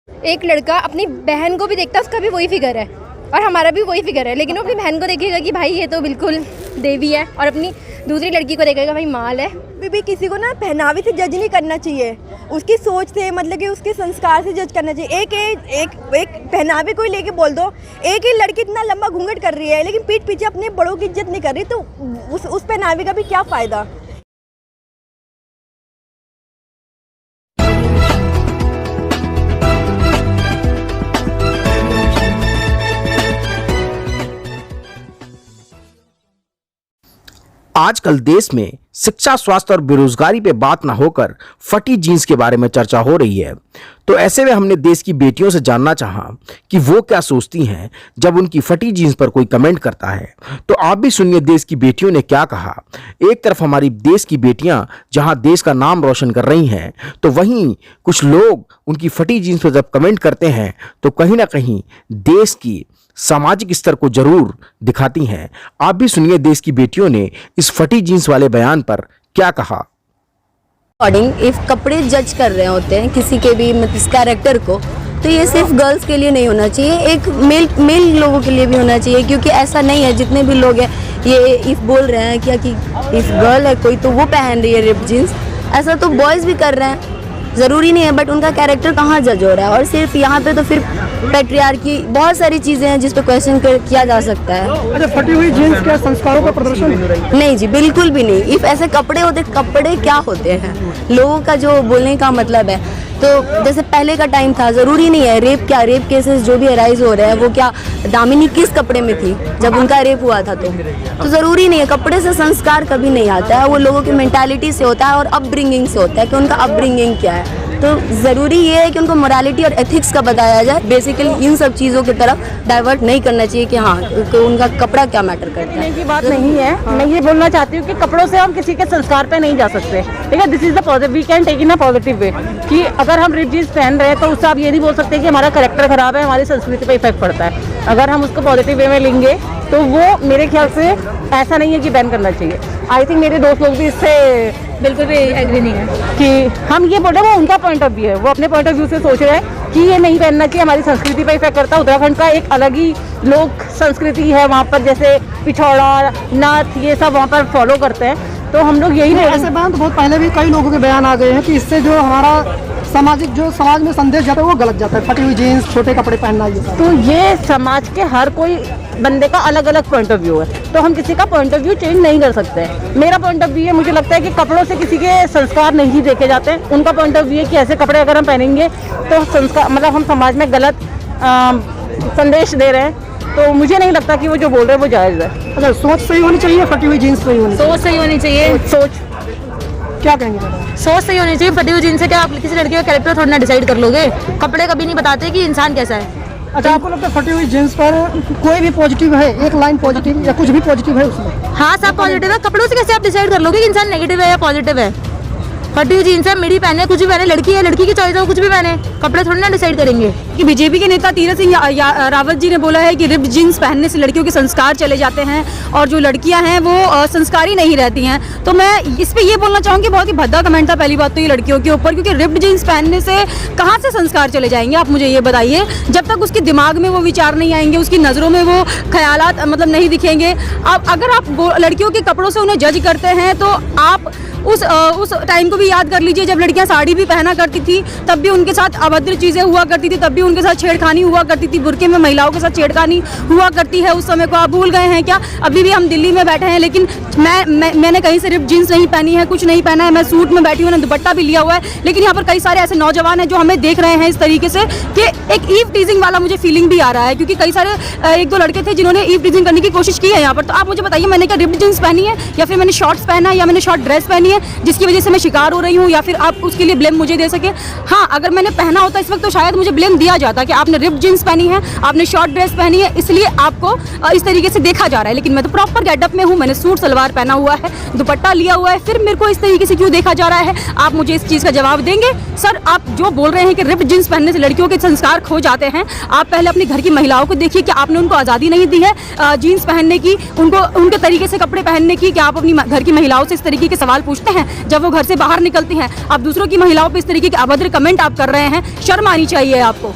एक लड़का अपनी बहन को भी देखता है, उसका भी वही फिगर है और हमारा भी वही फिगर है, लेकिन वो अपनी बहन को देखेगा कि भाई ये तो बिल्कुल देवी है, और अपनी दूसरी लड़की को देखेगा भाई माल है। भी किसी को ना पहनावे से जज नहीं करना चाहिए, उसकी सोच से, मतलब कि उसके संस्कार से जज करना चाहिए। एक पहनावे को ही लेके बोल दो, एक ही लड़की इतना लंबा घूंघट कर रही है लेकिन पीठ पीछे अपने बड़ों की इज्जत नहीं कर रही, तो उस पहनावे का भी क्या फ़ायदा। आजकल देश में शिक्षा, स्वास्थ्य और बेरोजगारी पे बात ना होकर फटी जीन्स के बारे में चर्चा हो रही है। तो ऐसे में हमने देश की बेटियों से जानना चाहा कि वो क्या सोचती हैं जब उनकी फटी जीन्स पर कोई कमेंट करता है। तो आप भी सुनिए देश की बेटियों ने क्या कहा। एक तरफ हमारी देश की बेटियां जहां देश का नाम रोशन कर रही हैं, तो वहीं कुछ लोग उनकी फटी जीन्स पर जब कमेंट करते हैं तो कहीं ना कहीं देश की सामाजिक स्तर को जरूर दिखाती हैं। आप भी सुनिए देश की बेटियों ने इस फटी जीन्स वाले बयान पर क्या कहा। अकॉर्डिंग इफ कपड़े जज कर रहे होते हैं किसी के भी मतलब कैरेक्टर को, तो ये सिर्फ गर्ल्स के लिए नहीं होना चाहिए, एक मेल लोगों के लिए भी होना चाहिए। क्योंकि ऐसा नहीं है, जितने भी लोग हैं ये इफ बोल रहे हैं क्या कि इफ गर्ल है कोई तो वो पहन रही है रिप जीन्स, ऐसा तो बॉयज़ भी कर रहे हैं, ज़रूरी नहीं है। बट उनका कैरेक्टर कहाँ जज हो रहा है। और सिर्फ यहाँ पे तो फिर पैट्रियार्की बहुत सारी चीज़ें हैं जिस पे क्वेश्चन किया जा सकता है। अच्छा, फटी हुई जीन्स क्या संस्कारों का प्रदर्शन? नहीं जी, बिल्कुल भी नहीं। इफ ऐसे कपड़े होते, कपड़े क्या होते हैं, लोगों का जो बोलने का मतलब है। तो जैसे पहले का टाइम था, ज़रूरी नहीं है रेप केसेस जो भी अराइज हो रहे हैं वो क्या दामिनी किस कपड़े में थी जब उनका रेप हुआ था, तो ज़रूरी नहीं है। कपड़े से संस्कार कभी नहीं आता है, वो लोगों की मेंटालिटी से होता है और अपब्रिंगिंग से होता है कि उनका अपब्रिंगिंग क्या है। तो ज़रूरी ये है कि उनको मोरालिटी और एथिक्स का बताया जाए। बेसिकली इन सब चीज़ों की तरफ डाइवर्ट नहीं करना चाहिए कि हाँ उनका कपड़ा क्या मैटर करता है। की बात नहीं है, मैं ये बोलना चाहती हूँ कि कपड़ों से हम किसी के संस्कार पे नहीं जा सकते, ठीक है। This is the positive, we can take in a positive way कि अगर हम रिप जीन्स पहन रहे हैं तो उससे आप ये नहीं बोल सकते कि हमारा कैरेक्टर खराब है, हमारी संस्कृति पे इफेक्ट पड़ता है। अगर हम उसको पॉजिटिव वे में लेंगे तो वो मेरे ख्याल से ऐसा नहीं है कि बैन करना चाहिए। आई थिंक मेरे दोस्त लोग भी इससे बिल्कुल भी एग्री नहीं है कि हम ये बोल रहे हैं, वो उनका पॉइंट ऑफ व्यू है, वो अपने पॉइंट ऑफ व्यू से सोच रहे हैं कि ये नहीं पहनना चाहिए, हमारी संस्कृति पर इफेक्ट करता है। उत्तराखंड का एक अलग ही लोक संस्कृति है, वहाँ पर जैसे पिछौड़ा, नाथ, ये सब वहाँ पर फॉलो करते हैं। तो हम लोग यही ऐसे बयान तो बहुत पहले भी कई लोगों के बयान आ गए हैं कि इससे जो हमारा समाज में संदेश जाता है वो गलत जाता है, फटी हुई जीन्स, छोटे कपड़े पहनना। ये तो ये समाज के हर कोई बंदे का अलग अलग पॉइंट ऑफ व्यू है, तो हम किसी का पॉइंट ऑफ व्यू चेंज नहीं कर सकते। मेरा पॉइंट ऑफ व्यू है, मुझे लगता है कि कपड़ों से किसी के संस्कार नहीं देखे जाते। उनका पॉइंट ऑफ व्यू है कि ऐसे कपड़े अगर हम पहनेंगे तो संस्कार, मतलब हम समाज में गलत संदेश दे रहे हैं। तो मुझे नहीं लगता कि वो जो बोल रहे हैं वो जायज़ है। अच्छा, सोच सही होनी चाहिए, फटी हुई जीन्स सही होनी चाहिए। सोच सही होनी चाहिए। सोच क्या कहेंगे? सोच सही होनी चाहिए। फटी हुई जीन्स से क्या आप किसी लड़की का कैरेक्टर थोड़ा ना डिसाइड कर लोगे? कपड़े कभी नहीं बताते कि इंसान कैसा है। अच्छा, आपको लगता है फटी हुई जीन्स पर कोई भी पॉजिटिव है, एक लाइन पॉजिटिव या कुछ भी पॉजिटिव है उसमें? हाँ, सब पॉजिटिव है। कपड़ों से कैसे आप डिसाइड कर लोगे कि इंसान नेगेटिव है या पॉजिटिव है? फटी हुई जीन्स है, मिडी पहने, कुछ भी पहने, लड़की है, लड़की की चॉइस है, कुछ भी पहने, कपड़े थोड़ी ना डिसाइड करेंगे। कि बीजेपी के नेता तीरथ सिंह रावत जी ने बोला है कि रिप जीन्स पहनने से लड़कियों के संस्कार चले जाते हैं और जो लड़कियां हैं वो संस्कारी नहीं रहती हैं। तो मैं इस पे ये बोलना चाहूँगी, बहुत ही भद्दा कमेंट था पहली बात तो ये लड़कियों के ऊपर, क्योंकि रिप्ड जीन्स पहनने से कहाँ से संस्कार चले जाएंगे आप मुझे ये बताइए। जब तक उसके दिमाग में वो विचार नहीं आएंगे, उसकी नज़रों में वो ख्यालात मतलब नहीं दिखेंगे। अब अगर आप लड़कियों के कपड़ों से उन्हें जज करते हैं तो आप उस टाइम को भी याद कर लीजिए जब लड़कियां साड़ी भी पहना करती थी, तब भी उनके साथ अभद्र चीज़ें हुआ करती थी, तब भी उनके साथ छेड़खानी हुआ करती थी। बुर्के में महिलाओं के साथ छेड़खानी हुआ करती है। उस समय को आप भूल गए हैं क्या? अभी भी हम दिल्ली में बैठे हैं, लेकिन मैंने कहीं से रिप जीन्स नहीं पहनी है, कुछ नहीं पहना है, मैं सूट में बैठी हूँ, मैंने दुपट्टा भी लिया हुआ है। लेकिन यहाँ पर कई सारे ऐसे नौजवान हैं जो हमें देख रहे हैं इस तरीके से कि एक ईव टीजिंग वाला मुझे फीलिंग भी आ रहा है, क्योंकि कई सारे एक दो लड़के थे जिन्होंने ईव टीजिंग करने की कोशिश की है यहाँ पर। तो आप मुझे बताइए, मैंने क्या रिप्ड जीन्स पहनी है या फिर मैंने शॉर्ट्स पहना है या मैंने शॉर्ट ड्रेस पहनी है जिसकी वजह से मैं शिकार हो रही हूँ, या फिर आप उसके लिए ब्लेम मुझे दे सके? हाँ, अगर मैंने पहना होता इस वक्त तो शायद मुझे ब्लेम दिया जाता कि आपने रिप्ड जीन्स पहनी है, आपने शॉर्ट ड्रेस पहनी है, इसलिए आपको इस तरीके से देखा जा रहा है। लेकिन मैं तो प्रॉपर गेटअप में हूँ, मैंने सूट सलवार पहना हुआ है, दुपट्टा लिया हुआ है, फिर मेरे को इस तरीके से क्यों देखा जा रहा है? आप मुझे इस चीज़ का जवाब देंगे? सर, आप जो बोल रहे हैं कि रिप्ड जीन्स पहनने से लड़कियों के संस्कार खो जाते हैं, आप पहले अपने घर की महिलाओं को देखिए कि आपने उनको आज़ादी नहीं दी है जीन्स पहनने की, उनको उनके तरीके से कपड़े पहनने की। क्या आप अपनी घर की महिलाओं से इस तरीके के सवाल पूछते देखते हैं जब वो घर से बाहर निकलती हैं। आप दूसरों की महिलाओं पे इस तरीके के अभद्र कमेंट आप कर रहे हैं, शर्म आनी चाहिए आपको।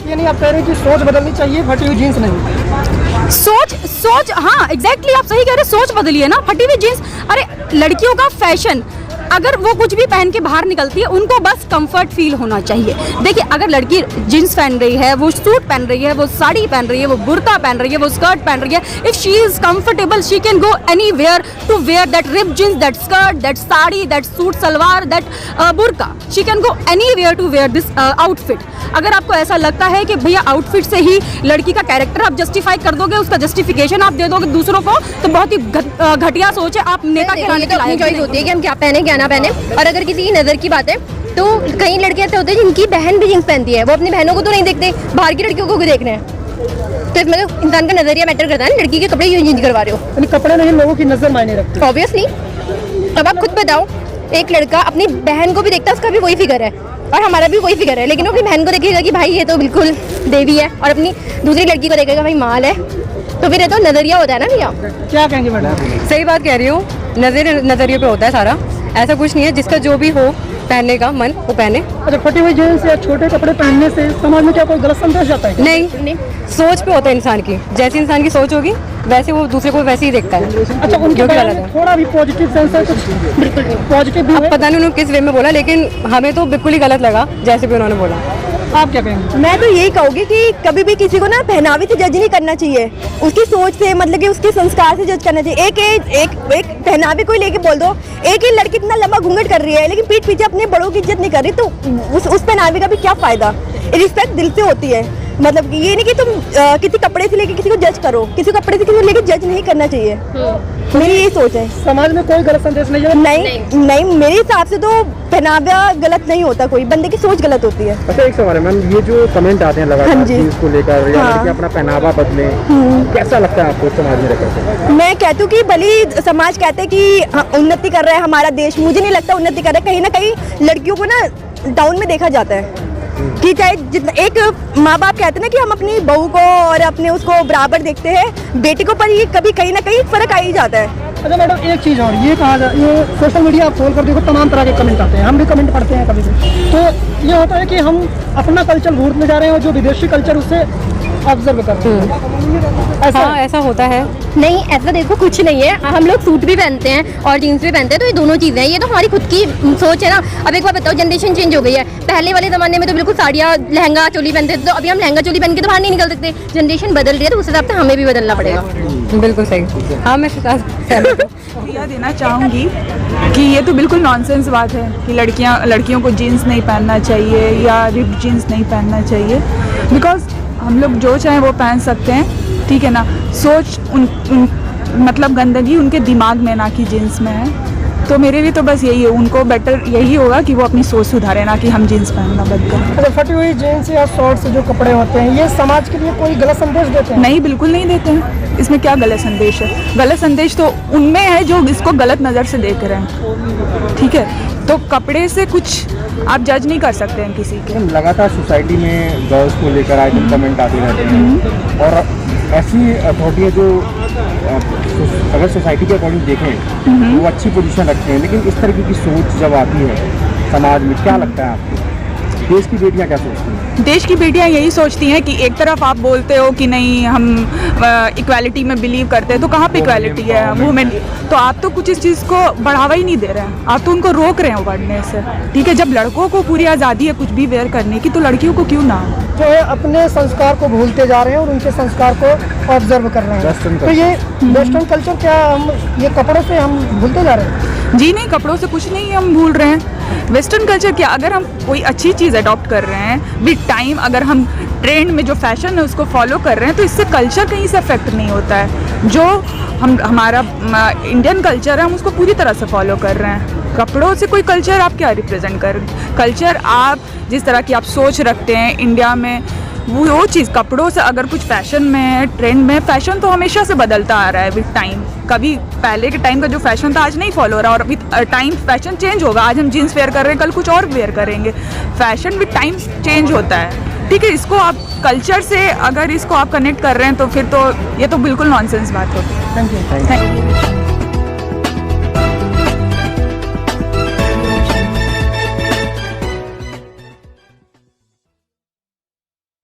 ये नहीं आप कह रहे हैं कि सोच बदलनी चाहिए, फटी हुई जीन्स नहीं? सोच हाँ एग्जैक्टली आप सही कह रहे हैं, सोच बदलिए ना। फटी हुई जीन्स, अरे लड़कियों का फैशन, अगर वो कुछ भी पहन के बाहर निकलती है उनको बस कंफर्ट फील होना चाहिए। देखिए अगर लड़की जीन्स पहन रही है, वो सूट पहन रही है, वो साड़ी पहन रही है, वो बुर्का पहन रही है, वो स्कर्ट पहन रही है, if she is comfortable she can go anywhere to wear that rip jeans, that skirt, that sari, that suit salwar, that burqa, she can go anywhere to wear this outfit. अगर आपको ऐसा लगता है कि भैया आउटफिट से ही लड़की का कैरेक्टर आप जस्टिफाई कर दोगे, उसका जस्टिफिकेशन आप दे दोगे दूसरों को, तो बहुत ही घटिया सोच है। आप नेता कहलाने के लायक चॉइस होती है कि हम क्या पहने क्या ना पहने। और अगर किसी की नज़र की बात है तो कई लड़के ऐसे होते हैं जिनकी बहन भी जींस पहनती है, वो अपनी बहनों को तो नहीं देखते, बाहर की लड़कियों को भी देख रहे हैं। तो इसमें तो इंसान का नजरिया मैटर करता है ना, लड़की के कपड़े क्यों चेंज करवा रहे हो? यानी कपड़े नहीं, लोगों की नजर मायने रखती है। ऑब्वियसली। अब आप खुद बताओ, एक लड़का अपनी बहन को भी देखता है, उसका भी वही फिगर है और हमारा भी वही फिगर है, लेकिन वो अपनी बहन को देखेगा कि भाई ये तो बिल्कुल देवी है, और अपनी दूसरी लड़की को देखेगा भाई माल है। तो फिर ये तो नजरिया होता है ना भैया। क्या कहेंगे मैडम? सही बात कह रही हूँ, नजरिए पे होता है सारा, ऐसा कुछ नहीं है। जिसका जो भी हो पहनने का मन वो पहने। अच्छा, फटी हुई जीन्स या छोटे कपड़े पहनने से समाज में क्या कोई गलत संदेश जाता है? नहीं, सोच पे होता है इंसान की, जैसी इंसान की सोच होगी वैसे वो दूसरे को वैसे ही देखता है। अच्छा, उनके जो कि बारे गलत में है। थोड़ा भी पॉजिटिव सेंस है कुछ? बिल्कुल पॉजिटिव भी अब है। पता नहीं उन्होंने किस वे में बोला, लेकिन हमें तो बिल्कुल ही गलत लगा जैसे भी उन्होंने बोला। आप क्या कहेंगे? मैं तो यही कहूँगी कि कभी भी किसी को ना पहनावे से जज नहीं करना चाहिए, उसकी सोच से, मतलब कि उसके संस्कार से जज करना चाहिए। एक पहनावे को ही लेके बोल दो, एक ही लड़की इतना लंबा घूंघट कर रही है लेकिन पीठ पीछे अपने बड़ों की इज्जत नहीं कर रही, तो उस पहनावे का भी क्या फायदा? रिस्पेक्ट दिल से होती है, मतलब कि ये नहीं कि तुम किसी कपड़े से लेके किसी को जज करो, किसी कपड़े से किसी को लेके जज नहीं करना चाहिए। मेरी यही सोच है। समाज में कोई गलत संदेश नहीं है? नहीं, मेरे हिसाब से तो पहनावा गलत नहीं होता, कोई बंदे की सोच गलत होती है। अच्छा, एक सवाल है मैम, ये जो कमेंट आते हैं लगातार हाँ जी। इसको लेकर या हाँ। लड़के अपना पहनावा बदले, कैसा लगता है आपको समाज में रहकर? मैं कहती हूँ कि भले ही समाज कहते हैं कि हाँ, उन्नति कर रहा है हमारा देश, मुझे नहीं लगता उन्नति कर रहा है। कहीं ना कहीं लड़कियों को ना डाउन में देखा जाता है कि चाहे जितना एक माँ बाप कहते हैं ना कि हम अपनी बहू को और अपने उसको बराबर देखते हैं, बेटे को, पर ये कभी कहीं ना कहीं फर्क आ ही जाता है। अच्छा मैडम, एक चीज़ और ये कहा जाए, ये सोशल मीडिया आप खोल कर देखो, तमाम तरह के कमेंट आते हैं, हम भी कमेंट पढ़ते हैं कभी भी। तो ये होता है कि हम अपना कल्चर भूलते जा रहे हैं और जो विदेशी कल्चर उससे ऑब्जर्व कर रहे हैं। हाँ, ऐसा होता है। नहीं, ऐसा देखो कुछ नहीं है, हम लोग सूट भी पहनते हैं और जीन्स भी पहनते हैं, तो ये दोनों चीज़ें हैं, ये तो हमारी खुद की सोच है ना। अब एक बार बताओ, जनरेशन चेंज हो गई है। पहले वाले ज़माने में तो बिल्कुल साड़ियाँ लहंगा चोली पहनते थे, तो अभी हम लहंगा चोली पहन के तो बाहर नहीं निकल सकते। जनरेशन बदल रही है तो उस हिसाब से हमें भी बदलना पड़ेगा। बिल्कुल सही। हाँ, मैं सहमत हूँ। यह देना चाहूँगी कि ये तो बिल्कुल नॉनसेंस बात है कि लड़कियों को जीन्स नहीं पहनना चाहिए या रिप्ड जीन्स नहीं पहनना चाहिए, बिकॉज हम लोग जो चाहें वो पहन सकते हैं, ठीक है ना। सोच मतलब गंदगी उनके दिमाग में ना कि जीन्स में है। तो मेरे लिए तो बस यही है, उनको बेटर यही होगा कि वो अपनी सोच सुधारें, ना कि हम जीन्स पहनना बंद करें। अच्छा, फटी हुई जीन्स या शॉर्ट्स जो कपड़े होते हैं, ये समाज के लिए कोई गलत संदेश देते हैं? नहीं, बिल्कुल नहीं देते हैं। इसमें क्या गलत संदेश है? गलत संदेश तो उनमें है जो इसको गलत नज़र से देख रहे हैं, ठीक है। तो कपड़े से कुछ आप जज नहीं कर सकते हैं किसी के। लगातार सोसाइटी में गर्ल्स को लेकर आए दिन कमेंट आते रहते हैं, और ऐसी अथॉरिटी जो अगर सोसाइटी के अकॉर्डिंग देखें वो अच्छी पोजीशन रखते हैं, लेकिन इस तरीके की सोच जब आती है समाज में, क्या लगता है आपको देश की बेटियां क्या सोचती हैं? देश की बेटियां यही सोचती हैं कि एक तरफ आप बोलते हो कि नहीं हम इक्वालिटी में बिलीव करते हैं, तो कहाँ पे इक्वालिटी है वुमेन? तो आप तो कुछ इस चीज़ को बढ़ावा ही नहीं दे रहे हैं, आप तो उनको रोक रहे हो बढ़ने से, ठीक है। जब लड़कों को पूरी आज़ादी है कुछ भी वेयर करने की, तो लड़कियों को क्यों ना? जो है अपने संस्कार को भूलते जा रहे हैं और उनके संस्कार को ऑब्जर्व कर रहे हैं। तो ये वेस्टर्न कल्चर क्या हम ये कपड़ों से हम भूलते जा रहे हैं? जी नहीं, कपड़ों से कुछ नहीं हम भूल रहे हैं। वेस्टर्न कल्चर क्या, अगर हम कोई अच्छी चीज़ अडॉप्ट कर रहे हैं विद टाइम, अगर हम ट्रेंड में जो फैशन है उसको फॉलो कर रहे हैं, तो इससे कल्चर कहीं से अफेक्ट नहीं होता है। जो हमारा इंडियन कल्चर है हम उसको पूरी तरह से फॉलो कर रहे हैं। कपड़ों से कोई कल्चर आप क्या रिप्रेजेंट कर, कल्चर आप जिस तरह की आप सोच रखते हैं इंडिया में, वो चीज़ कपड़ों से अगर कुछ फैशन में है, ट्रेंड में, फैशन तो हमेशा से बदलता आ रहा है विद टाइम। कभी पहले के टाइम का जो फैशन था आज नहीं फॉलो हो रहा, और विद टाइम फैशन चेंज होगा। आज हम जीन्स वेयर कर रहे हैं, कल कुछ और वेयर करेंगे। फैशन विद टाइम चेंज होता है, ठीक है। इसको आप कल्चर से अगर इसको आप कनेक्ट कर रहे हैं तो फिर तो ये तो बिल्कुल नॉनसेंस बात होती है। Thank you.